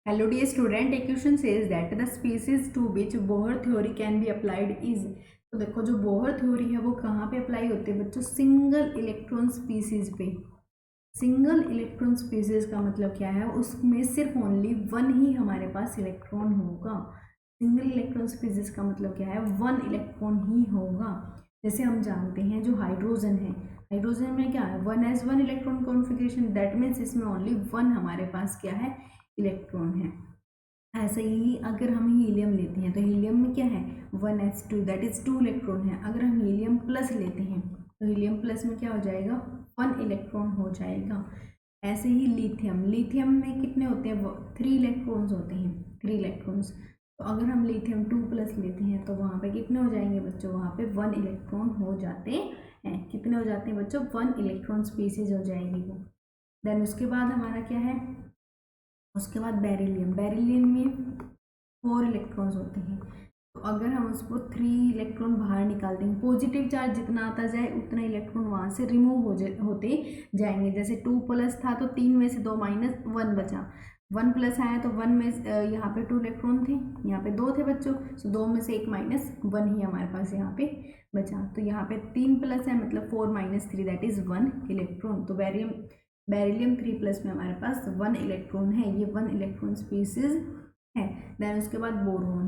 Hello dear student, a question says that the species to which Bohr theory can be applied is। तो देखो जो Bohr theory है वो कहाँ पे अप्लाई होती है बच्चों, सिंगल इलेक्ट्रॉन स्पीसीज पे। सिंगल इलेक्ट्रॉन स्पीसीज का मतलब क्या है, उसमें सिर्फ ओनली वन ही हमारे पास इलेक्ट्रॉन होगा। सिंगल इलेक्ट्रॉन स्पीसीज का मतलब क्या है, वन इलेक्ट्रॉन ही होगा। जैसे हम जानते हैं जो हाइड्रोजन है, हाइड्रोजन में क्या है, one S one electron configuration, that means इसमें ओनली वन हमारे पास क्या है, इलेक्ट्रॉन है। ऐसे ही अगर हम हीलियम लेते हैं तो हीलियम में क्या है, 1s2 दैट इज 2 इलेक्ट्रॉन है। अगर हम हीलियम प्लस लेते हैं तो हीलियम प्लस में क्या हो जाएगा, 1 इलेक्ट्रॉन हो जाएगा। ऐसे ही लिथियम, लिथियम में कितने होते हैं, 3 इलेक्ट्रॉन्स होते हैं, 3 इलेक्ट्रॉन्स। तो अगर हम लिथियम 2 प्लस लेते हैं तो वहाँ पे कितने हो जाएंगे बच्चों, वहाँ पे 1 इलेक्ट्रॉन हो जाते हैं। कितने हो जाते हैं बच्चों, 1 इलेक्ट्रॉन स्पीसीज हो जाएगी वो। देन उसके बाद हमारा क्या है, उसके बाद बेरिलियम, बेरिलियम में 4 इलेक्ट्रॉन्स होते हैं। तो अगर हम उसको 3 इलेक्ट्रॉन बाहर निकाल देंगे, पॉजिटिव चार्ज जितना आता जाए उतना इलेक्ट्रॉन वहाँ से रिमूव होते जाएंगे। जैसे 2 प्लस था तो 3 में से 2 माइनस 1 बचा, 1 प्लस आया तो 1 में यहाँ पे 2 इलेक्ट्रॉन थे, यहाँ पे 2 थे बच्चों, तो 2 में से 1 माइनस 1 ही हमारे पास यहाँ पे बचा। तो यहाँ पे 3 प्लस है मतलब 4 माइनस 3 दैट इज 1 इलेक्ट्रॉन। तो बेरिलियम 3 प्लस में हमारे पास 1 इलेक्ट्रॉन है, ये 1 इलेक्ट्रॉन स्पीसीज है। देन उसके बाद बोरोन,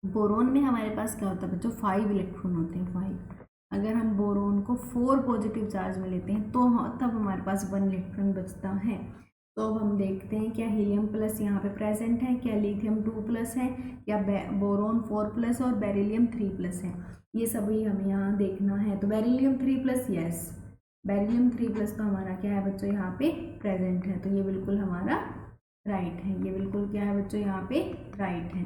बोरोन में हमारे पास क्या होता है बच्चों, 5 इलेक्ट्रॉन होते हैं, 5। अगर हम बोरोन को 4 पॉजिटिव चार्ज में लेते हैं तो तब हमारे पास 1 इलेक्ट्रॉन बचता है। तो अब हम देखते हैं क्या हीलियम प्लस यहाँ पे प्रेजेंट है, क्या लिथियम 2 प्लस है, या बोरोन 4 प्लस और बेरिलियम 3 प्लस है, ये सभी हमें यहाँ देखना है। तो beryllium 3 plus, yes beryllium 3 plus तो हमारा क्या है बच्चों, यहाँ पे प्रेजेंट है। तो ये बिल्कुल हमारा राइट है, ये बिल्कुल क्या है बच्चों, यहाँ पे राइट है।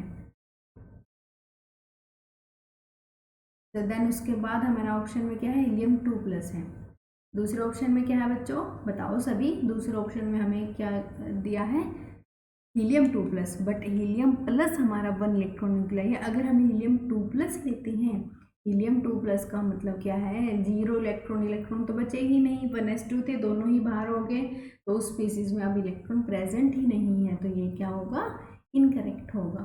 तो देन उसके बाद हमारा ऑप्शन में क्या है, हीलियम 2 प्लस है। दूसरे ऑप्शन में क्या है बच्चों, बताओ सभी, दूसरे ऑप्शन में हमें क्या दिया है, helium 2 plus, but helium plus हमारा 1 इलेक्ट्रॉन निकला है। अगर हम हीलियम 2 प्लस लेते हैं, हीलियम 2 प्लस का मतलब क्या है, 0 इलेक्ट्रॉन, इलेक्ट्रॉन तो बचे ही नहीं, 1s2 थे, दोनों ही बाहर हो गए, तो उस स्पीसीज में अब इलेक्ट्रॉन प्रेजेंट ही नहीं है, तो ये क्या होगा, इनकरेक्ट होगा।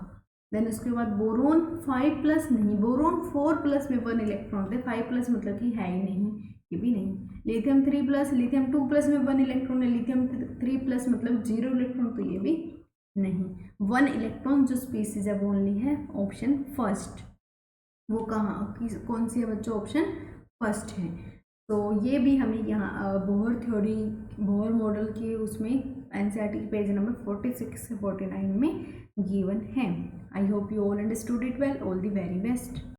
देन उसके बाद बोरोन 5 प्लस नहीं, बोरोन 4 प्लस में 1 इलेक्ट्रॉन थे, 5 प्लस मतलब कि है ही नहीं, ये भी नहीं। लिथियम 3 प्लस, लिथियम 2 प्लस में 1 इलेक्ट्रॉन है, लिथियम 3 प्लस मतलब 0 इलेक्ट्रॉन, तो ये भी नहीं। 1 इलेक्ट्रॉन जो स्पीसीज है वो ओनली है ऑप्शन फर्स्ट। वो कहाँ कौन सी है बच्चों, ऑप्शन फर्स्ट है। तो ये भी हमें यहाँ बोहर थ्योरी, बोहर मॉडल की उसमें एनसीईआरटी पेज नंबर 46 से 49 में गिवन है। I hope you all understood it well, all the very best.